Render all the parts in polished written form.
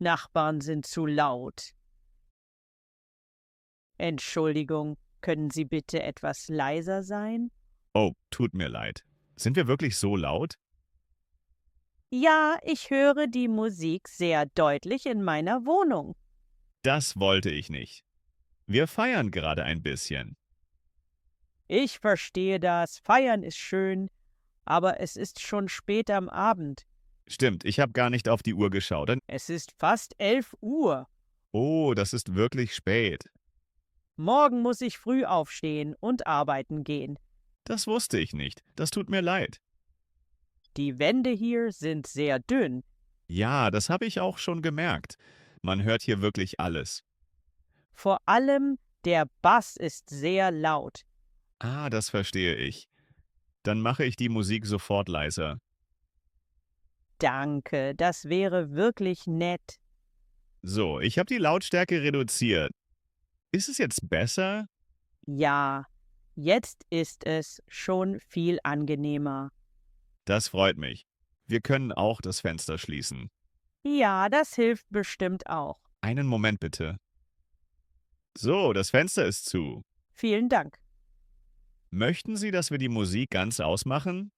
Nachbarn sind zu laut. Entschuldigung, können Sie bitte etwas leiser sein? Oh, tut mir leid. Sind wir wirklich so laut? Ja, ich höre die Musik sehr deutlich in meiner Wohnung. Das wollte ich nicht. Wir feiern gerade ein bisschen. Ich verstehe das, feiern ist schön, aber es ist schon spät am Abend. Stimmt, ich habe gar nicht auf die Uhr geschaut. Es ist fast 11 Uhr. Oh, das ist wirklich spät. Morgen muss ich früh aufstehen und arbeiten gehen. Das wusste ich nicht. Das tut mir leid. Die Wände hier sind sehr dünn. Ja, das habe ich auch schon gemerkt. Man hört hier wirklich alles. Vor allem der Bass ist sehr laut. Ah, das verstehe ich. Dann mache ich die Musik sofort leiser. Danke, das wäre wirklich nett. So, ich habe die Lautstärke reduziert. Ist es jetzt besser? Ja, jetzt ist es schon viel angenehmer. Das freut mich. Wir können auch das Fenster schließen. Ja, das hilft bestimmt auch. Einen Moment bitte. So, das Fenster ist zu. Vielen Dank. Möchten Sie, dass wir die Musik ganz ausmachen?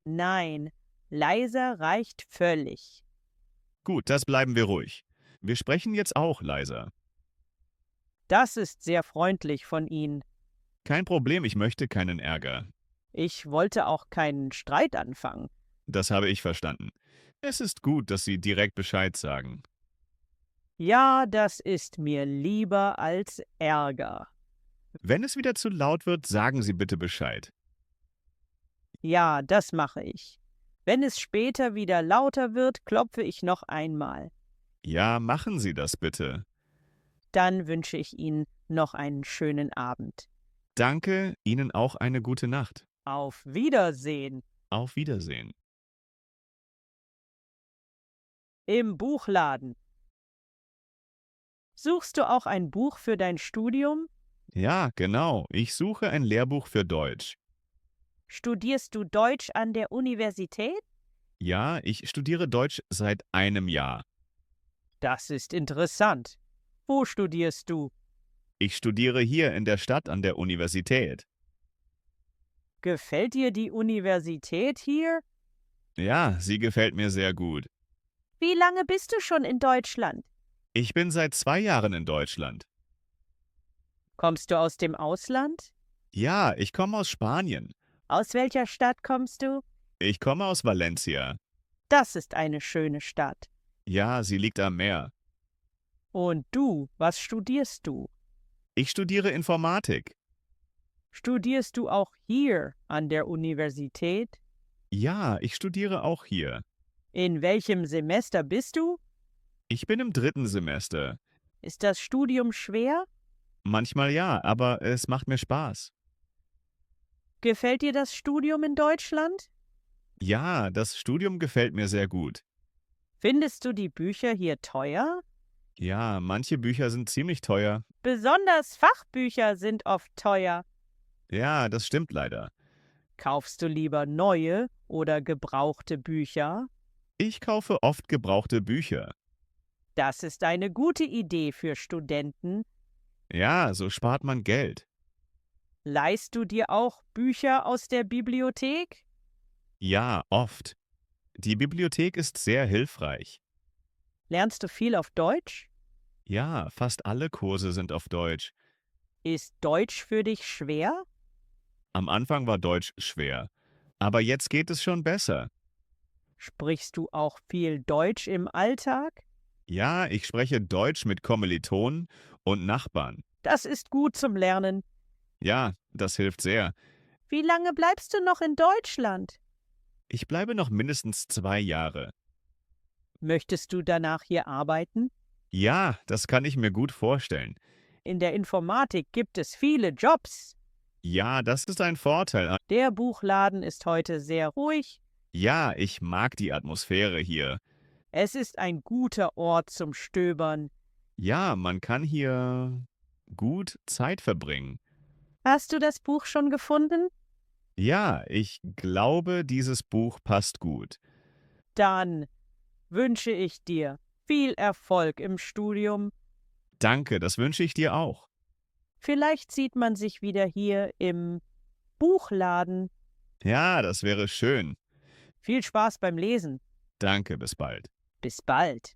Nein, leiser reicht völlig. Gut, das bleiben wir ruhig. Wir sprechen jetzt auch leiser. Das ist sehr freundlich von Ihnen. Kein Problem, ich möchte keinen Ärger. Ich wollte auch keinen Streit anfangen. Das habe ich verstanden. Es ist gut, dass Sie direkt Bescheid sagen. Ja, das ist mir lieber als Ärger. Wenn es wieder zu laut wird, sagen Sie bitte Bescheid. Ja, das mache ich. Wenn es später wieder lauter wird, klopfe ich noch einmal. Ja, machen Sie das bitte. Dann wünsche ich Ihnen noch einen schönen Abend. Danke, Ihnen auch eine gute Nacht. Auf Wiedersehen Auf Wiedersehen. im Buchladen. Suchst du auch ein Buch für dein Studium? Ja, genau. Ich suche ein Lehrbuch für Deutsch. Studierst du Deutsch an der Universität? Ja, ich studiere Deutsch seit einem Jahr. Das ist interessant. Wo studierst du? Ich studiere hier in der Stadt an der Universität. Gefällt dir die Universität hier? Ja, sie gefällt mir sehr gut. Wie lange bist du schon in Deutschland? Ich bin seit 2 Jahren in Deutschland. Kommst du aus dem Ausland? Ja, ich komme aus Spanien. Aus welcher Stadt kommst du? Ich komme aus Valencia. Das ist eine schöne Stadt. Ja, sie liegt am Meer. Und du, was studierst du? Ich studiere Informatik. Studierst du auch hier an der Universität? Ja, ich studiere auch hier. In welchem Semester bist du? Ich bin im 3. Semester. Ist das Studium schwer? Manchmal ja, aber es macht mir Spaß. Gefällt dir das Studium in Deutschland? Ja, das Studium gefällt mir sehr gut. Findest du die Bücher hier teuer? Ja, manche Bücher sind ziemlich teuer. Besonders Fachbücher sind oft teuer. Ja, das stimmt leider. Kaufst du lieber neue oder gebrauchte Bücher? Ich kaufe oft gebrauchte Bücher. Das ist eine gute Idee für Studenten. Ja, so spart man Geld. Leihst du dir auch Bücher aus der Bibliothek? Ja, oft. Die Bibliothek ist sehr hilfreich. Lernst du viel auf Deutsch? Ja, fast alle Kurse sind auf Deutsch. Ist Deutsch für dich schwer? Am Anfang war Deutsch schwer, aber jetzt geht es schon besser. Sprichst du auch viel Deutsch im Alltag? Ja, ich spreche Deutsch mit Kommilitonen und Nachbarn. Das ist gut zum Lernen. Ja, das hilft sehr. Wie lange bleibst du noch in Deutschland? Ich bleibe noch mindestens 2 Jahre. Möchtest du danach hier arbeiten? Ja, das kann ich mir gut vorstellen. In der Informatik gibt es viele Jobs. Ja, das ist ein Vorteil. Der Buchladen ist heute sehr ruhig. Ja, ich mag die Atmosphäre hier. Es ist ein guter Ort zum Stöbern. Ja, man kann hier gut Zeit verbringen. Hast du das Buch schon gefunden? Ja, ich glaube, dieses Buch passt gut. Dann wünsche ich dir Viel Erfolg im Studium. Danke, das wünsche ich dir auch. Vielleicht sieht man sich wieder hier im Buchladen. Ja, das wäre schön. Viel Spaß beim Lesen. Danke, bis bald. Bis bald.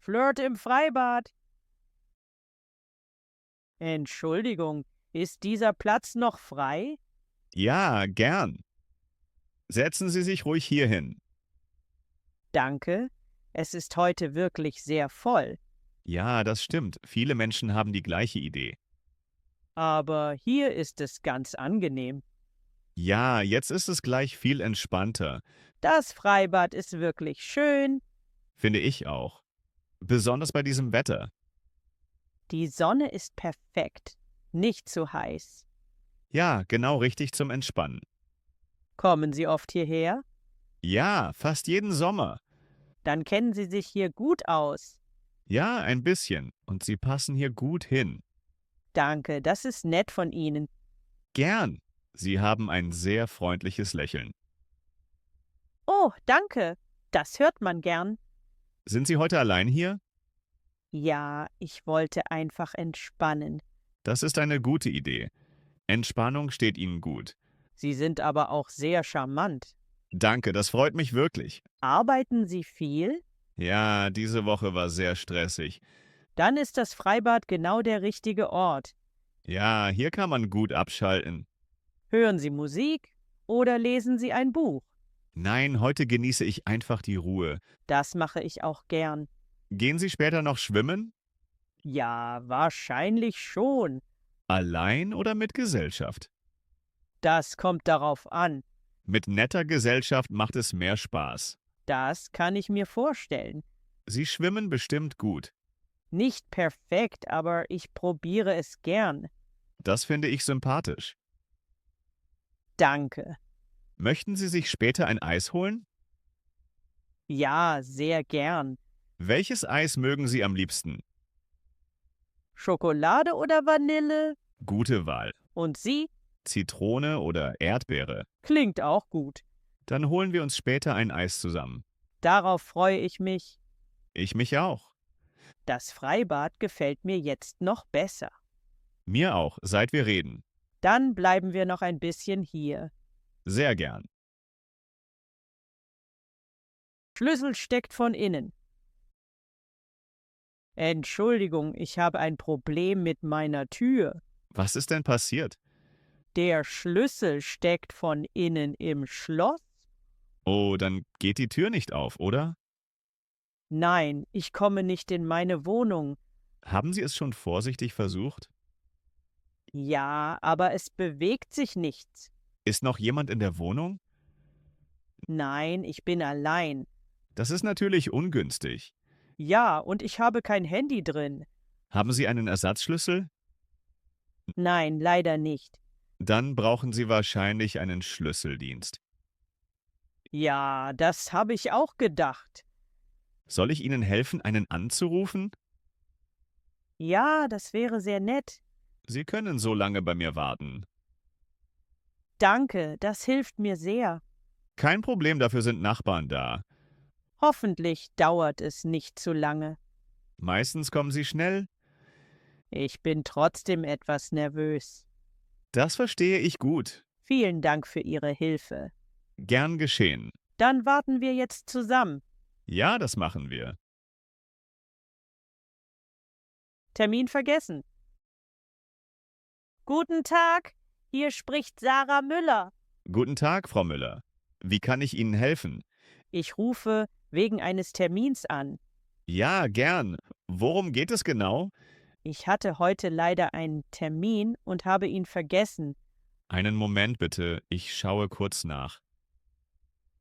Flirt im Freibad. Entschuldigung, ist dieser Platz noch frei? Ja, gern. Setzen Sie sich ruhig hier hin. Danke. Es ist heute wirklich sehr voll. Ja, das stimmt. Viele Menschen haben die gleiche Idee. Aber hier ist es ganz angenehm. Ja, jetzt ist es gleich viel entspannter. Das Freibad ist wirklich schön. Finde ich auch. Besonders bei diesem Wetter. Die Sonne ist perfekt. Nicht zu heiß. Ja, genau richtig zum Entspannen. Kommen Sie oft hierher? Ja, fast jeden Sommer. Dann kennen Sie sich hier gut aus. Ja, ein bisschen. Und Sie passen hier gut hin. Danke, das ist nett von Ihnen. Gern. Sie haben ein sehr freundliches Lächeln. Oh, danke. Das hört man gern. Sind Sie heute allein hier? Ja, ich wollte einfach entspannen. Das ist eine gute Idee. Entspannung steht Ihnen gut. Sie sind aber auch sehr charmant. Danke, das freut mich wirklich. Arbeiten Sie viel? Ja, diese Woche war sehr stressig. Dann ist das Freibad genau der richtige Ort. Ja, hier kann man gut abschalten. Hören Sie Musik oder lesen Sie ein Buch? Nein, heute genieße ich einfach die Ruhe. Das mache ich auch gern. Gehen Sie später noch schwimmen? Ja, wahrscheinlich schon. Allein oder mit Gesellschaft? Das kommt darauf an. Mit netter Gesellschaft macht es mehr Spaß. Das kann ich mir vorstellen. Sie schwimmen bestimmt gut. Nicht perfekt, aber ich probiere es gern. Das finde ich sympathisch. Danke. Möchten Sie sich später ein Eis holen? Ja, sehr gern. Welches Eis mögen Sie am liebsten? Schokolade oder Vanille? Gute Wahl. Und Sie? Zitrone oder Erdbeere? Klingt auch gut. Dann holen wir uns später ein Eis zusammen. Darauf freue ich mich. Ich mich auch. Das Freibad gefällt mir jetzt noch besser. Mir auch, seit wir reden. Dann bleiben wir noch ein bisschen hier. Sehr gern. Schlüssel steckt von innen. Entschuldigung, ich habe ein Problem mit meiner Tür. Was ist denn passiert? Der Schlüssel steckt von innen im Schloss? Oh, dann geht die Tür nicht auf, oder? Nein, ich komme nicht in meine Wohnung. Haben Sie es schon vorsichtig versucht? Ja, aber es bewegt sich nichts. Ist noch jemand in der Wohnung? Nein, ich bin allein. Das ist natürlich ungünstig. Ja, und ich habe kein Handy drin. Haben Sie einen Ersatzschlüssel? Nein, leider nicht. Dann brauchen Sie wahrscheinlich einen Schlüsseldienst. Ja, das habe ich auch gedacht. Soll ich Ihnen helfen, einen anzurufen? Ja, das wäre sehr nett. Sie können so lange bei mir warten. Danke, das hilft mir sehr. Kein Problem, dafür sind Nachbarn da. Hoffentlich dauert es nicht zu lange. Meistens kommen sie schnell. Ich bin trotzdem etwas nervös. Das verstehe ich gut. Vielen Dank für Ihre Hilfe. Gern geschehen. Dann warten wir jetzt zusammen. Ja, das machen wir. Termin vergessen. Guten Tag, hier spricht Sarah Müller. Guten Tag, Frau Müller. Wie kann ich Ihnen helfen? Ich rufe wegen eines Termins an. Ja, gern. Worum geht es genau? Ich hatte heute leider einen Termin und habe ihn vergessen. Einen Moment bitte, ich schaue kurz nach.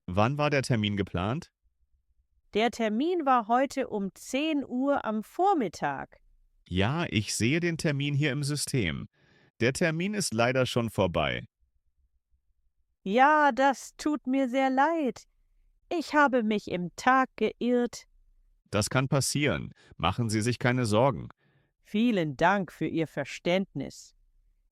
Wann war der Termin geplant? Der Termin war heute um 10 Uhr am Vormittag. Ja, ich sehe den Termin hier im System. Der Termin ist leider schon vorbei. Ja, das tut mir sehr leid. Ich habe mich im Tag geirrt. Das kann passieren. Machen Sie sich keine Sorgen. Vielen Dank für Ihr Verständnis.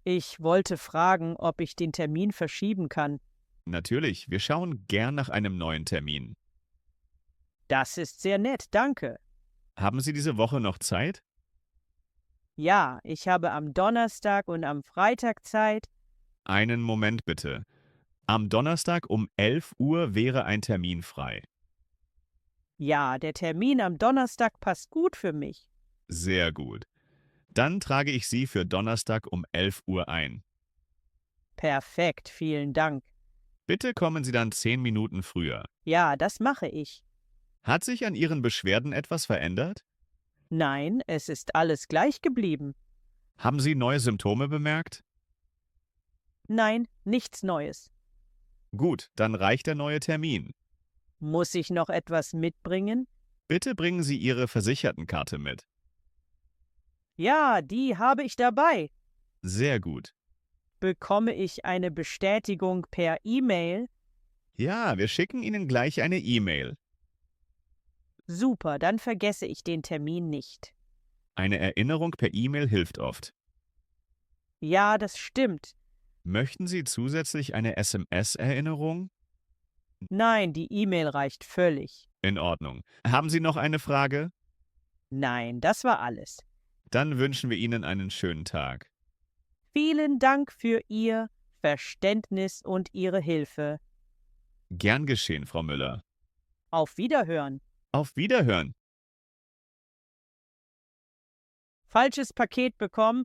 Ich wollte fragen, ob ich den Termin verschieben kann. Natürlich, wir schauen gern nach einem neuen Termin. Das ist sehr nett, danke. Haben Sie diese Woche noch Zeit? Ja, ich habe am Donnerstag und am Freitag Zeit. Einen Moment bitte. Am Donnerstag um 11 Uhr wäre ein Termin frei. Ja, der Termin am Donnerstag passt gut für mich. Sehr gut. Dann trage ich Sie für Donnerstag um 11 Uhr ein. Perfekt, vielen Dank. Bitte kommen Sie dann 10 Minuten früher. Ja, das mache ich. Hat sich an Ihren Beschwerden etwas verändert? Nein, es ist alles gleich geblieben. Haben Sie neue Symptome bemerkt? Nein, nichts Neues. Gut, dann reicht der neue Termin. Muss ich noch etwas mitbringen? Bitte bringen Sie Ihre Versichertenkarte mit. Ja, die habe ich dabei. Sehr gut. Bekomme ich eine Bestätigung per E-Mail? Ja, wir schicken Ihnen gleich eine E-Mail. Super, dann vergesse ich den Termin nicht. Eine Erinnerung per E-Mail hilft oft. Ja, das stimmt. Möchten Sie zusätzlich eine SMS-Erinnerung? Nein, die E-Mail reicht völlig. In Ordnung. Haben Sie noch eine Frage? Nein, das war alles. Dann wünschen wir Ihnen einen schönen Tag. Vielen Dank für Ihr Verständnis und Ihre Hilfe. Gern geschehen, Frau Müller. Auf Wiederhören. Auf Wiederhören. Falsches Paket bekommen.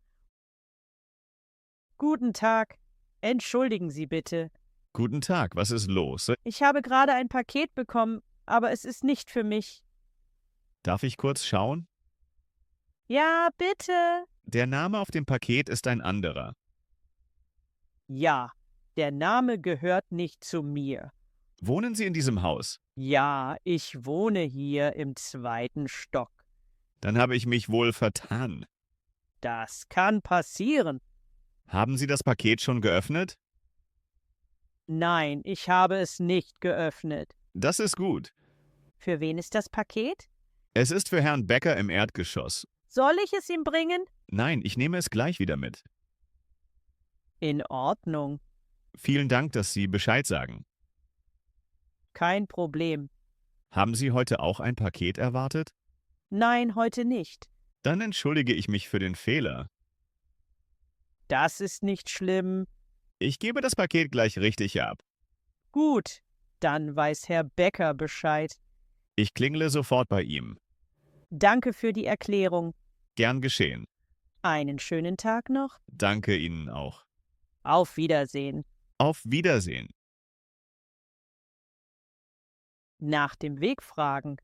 Guten Tag. Entschuldigen Sie bitte. Guten Tag, was ist los? Ich habe gerade ein Paket bekommen, aber es ist nicht für mich. Darf ich kurz schauen? Ja, bitte. Der Name auf dem Paket ist ein anderer. Ja, der Name gehört nicht zu mir. Wohnen Sie in diesem Haus? Ja, ich wohne hier im 2. Stock. Dann habe ich mich wohl vertan. Das kann passieren. Haben Sie das Paket schon geöffnet? Nein, ich habe es nicht geöffnet. Das ist gut. Für wen ist das Paket? Es ist für Herrn Becker im Erdgeschoss. Soll ich es ihm bringen? Nein, ich nehme es gleich wieder mit. In Ordnung. Vielen Dank, dass Sie Bescheid sagen. Kein Problem. Haben Sie heute auch ein Paket erwartet? Nein, heute nicht. Dann entschuldige ich mich für den Fehler. Das ist nicht schlimm. Ich gebe das Paket gleich richtig ab. Gut, dann weiß Herr Becker Bescheid. Ich klingle sofort bei ihm. Danke für die Erklärung. Gern geschehen. Einen schönen Tag noch. Danke Ihnen auch. Auf Wiedersehen. Auf Wiedersehen. Nach dem Weg fragen.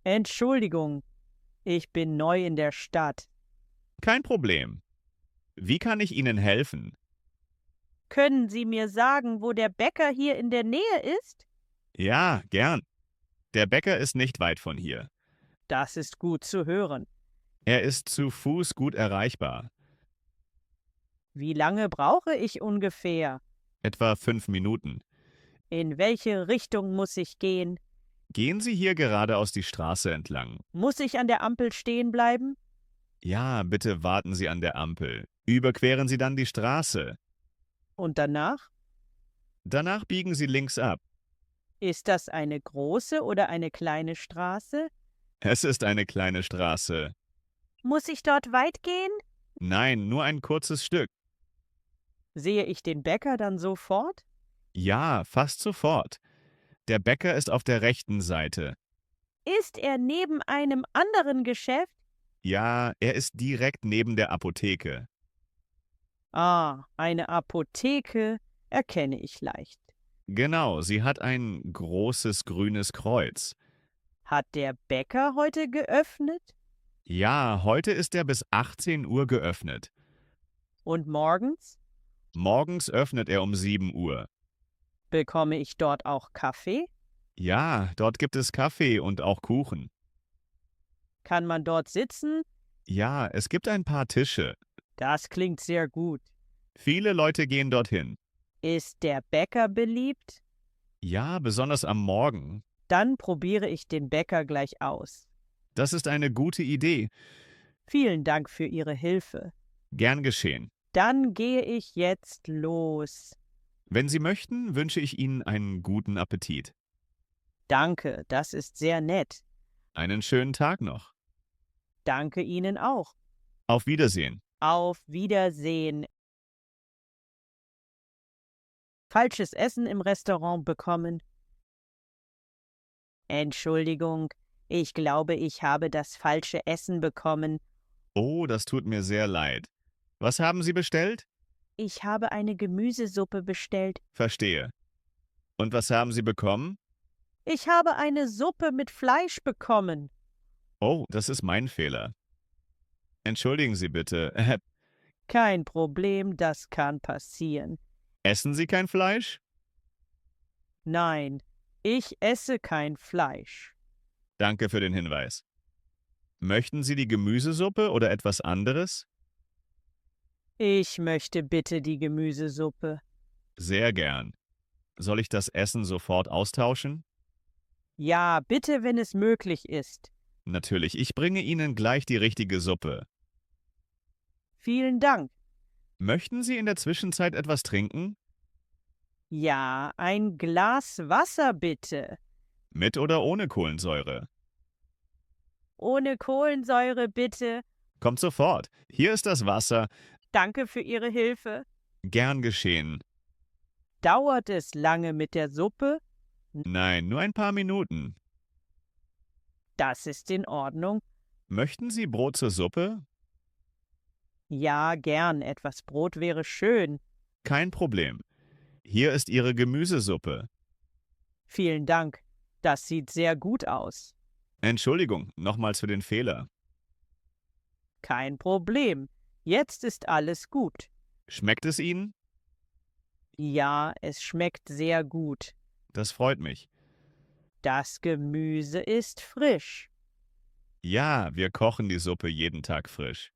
Entschuldigung, ich bin neu in der Stadt. Kein Problem. Wie kann ich Ihnen helfen? Können Sie mir sagen, wo der Bäcker hier in der Nähe ist? Ja, gern. Der Bäcker ist nicht weit von hier. Das ist gut zu hören. Er ist zu Fuß gut erreichbar. Wie lange brauche ich ungefähr? Etwa 5 Minuten. In welche Richtung muss ich gehen? Gehen Sie hier geradeaus die Straße entlang. Muss ich an der Ampel stehen bleiben? Ja, bitte warten Sie an der Ampel. Überqueren Sie dann die Straße. Und danach? Danach biegen Sie links ab. Ist das eine große oder eine kleine Straße? Es ist eine kleine Straße. Muss ich dort weit gehen? Nein, nur ein kurzes Stück. Sehe ich den Bäcker dann sofort? Ja, fast sofort. Der Bäcker ist auf der rechten Seite. Ist er neben einem anderen Geschäft? Ja, er ist direkt neben der Apotheke. Ah, eine Apotheke erkenne ich leicht. Genau, sie hat ein großes grünes Kreuz. Hat der Bäcker heute geöffnet? Ja, heute ist er bis 18 Uhr geöffnet. Und morgens? Morgens öffnet er um 7 Uhr. Bekomme ich dort auch Kaffee? Ja, dort gibt es Kaffee und auch Kuchen. Kann man dort sitzen? Ja, es gibt ein paar Tische. Das klingt sehr gut. Viele Leute gehen dorthin. Ist der Bäcker beliebt? Ja, besonders am Morgen. Dann probiere ich den Bäcker gleich aus. Das ist eine gute Idee. Vielen Dank für Ihre Hilfe. Gern geschehen. Dann gehe ich jetzt los. Wenn Sie möchten, wünsche ich Ihnen einen guten Appetit. Danke, das ist sehr nett. Einen schönen Tag noch. Danke Ihnen auch. Auf Wiedersehen. Auf Wiedersehen. Falsches Essen im Restaurant bekommen. Entschuldigung, ich glaube, ich habe das falsche Essen bekommen. Oh, das tut mir sehr leid. Was haben Sie bestellt? Ich habe eine Gemüsesuppe bestellt. Verstehe. Und was haben Sie bekommen? Ich habe eine Suppe mit Fleisch bekommen. Oh, das ist mein Fehler. Entschuldigen Sie bitte. Kein Problem, das kann passieren. Essen Sie kein Fleisch? Nein, ich esse kein Fleisch. Danke für den Hinweis. Möchten Sie die Gemüsesuppe oder etwas anderes? Ich möchte bitte die Gemüsesuppe. Sehr gern. Soll ich das Essen sofort austauschen? Ja, bitte, wenn es möglich ist. Natürlich, ich bringe Ihnen gleich die richtige Suppe. Vielen Dank. Möchten Sie in der Zwischenzeit etwas trinken? Ja, ein Glas Wasser bitte. Mit oder ohne Kohlensäure? Ohne Kohlensäure bitte. Kommt sofort. Hier ist das Wasser. Danke für Ihre Hilfe. Gern geschehen. Dauert es lange mit der Suppe? Nein, nur ein paar Minuten. Das ist in Ordnung. Möchten Sie Brot zur Suppe? Ja, gern. Etwas Brot wäre schön. Kein Problem. Hier ist Ihre Gemüsesuppe. Vielen Dank. Das sieht sehr gut aus. Entschuldigung, nochmals für den Fehler. Kein Problem. Jetzt ist alles gut. Schmeckt es Ihnen? Ja, es schmeckt sehr gut. Das freut mich. Das Gemüse ist frisch. Ja, wir kochen die Suppe jeden Tag frisch.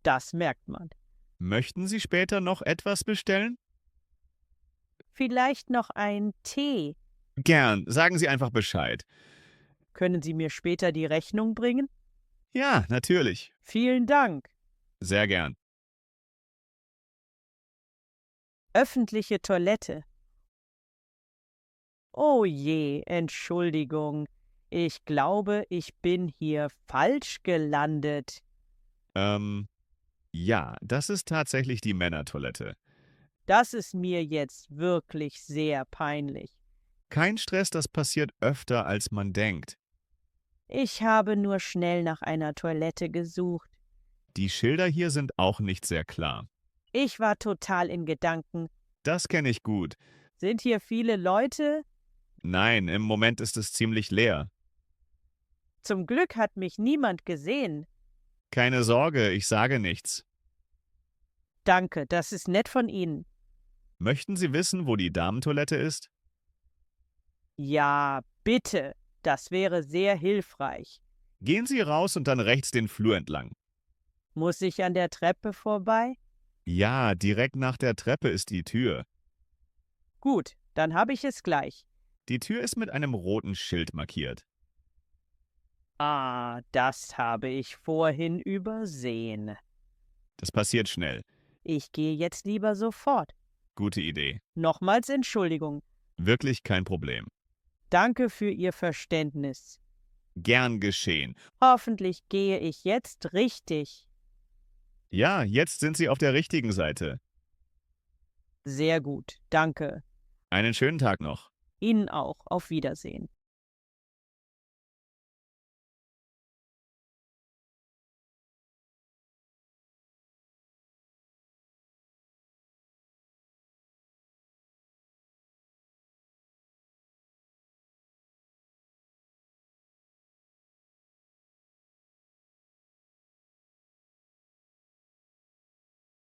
Das merkt man. Möchten Sie später noch etwas bestellen? Vielleicht noch ein Tee. Gern, sagen Sie einfach Bescheid. Können Sie mir später die Rechnung bringen? Ja, natürlich. Vielen Dank. Sehr gern. Öffentliche Toilette. Oh je, Entschuldigung. Ich glaube, ich bin hier falsch gelandet. Ja, das ist tatsächlich die Männertoilette. Das ist mir jetzt wirklich sehr peinlich. Kein Stress, das passiert öfter, als man denkt. Ich habe nur schnell nach einer Toilette gesucht. Die Schilder hier sind auch nicht sehr klar. Ich war total in Gedanken. Das kenne ich gut. Sind hier viele Leute? Nein, im Moment ist es ziemlich leer. Zum Glück hat mich niemand gesehen. Keine Sorge, ich sage nichts. Danke, das ist nett von Ihnen. Möchten Sie wissen, wo die Damentoilette ist? Ja, bitte, das wäre sehr hilfreich. Gehen Sie raus und dann rechts den Flur entlang. Muss ich an der Treppe vorbei? Ja, direkt nach der Treppe ist die Tür. Gut, dann habe ich es gleich. Die Tür ist mit einem roten Schild markiert. Ah, das habe ich vorhin übersehen. Das passiert schnell. Ich gehe jetzt lieber sofort. Gute Idee. Nochmals Entschuldigung. Wirklich kein Problem. Danke für Ihr Verständnis. Gern geschehen. Hoffentlich gehe ich jetzt richtig. Ja, jetzt sind Sie auf der richtigen Seite. Sehr gut, danke. Einen schönen Tag noch. Ihnen auch. Auf Wiedersehen.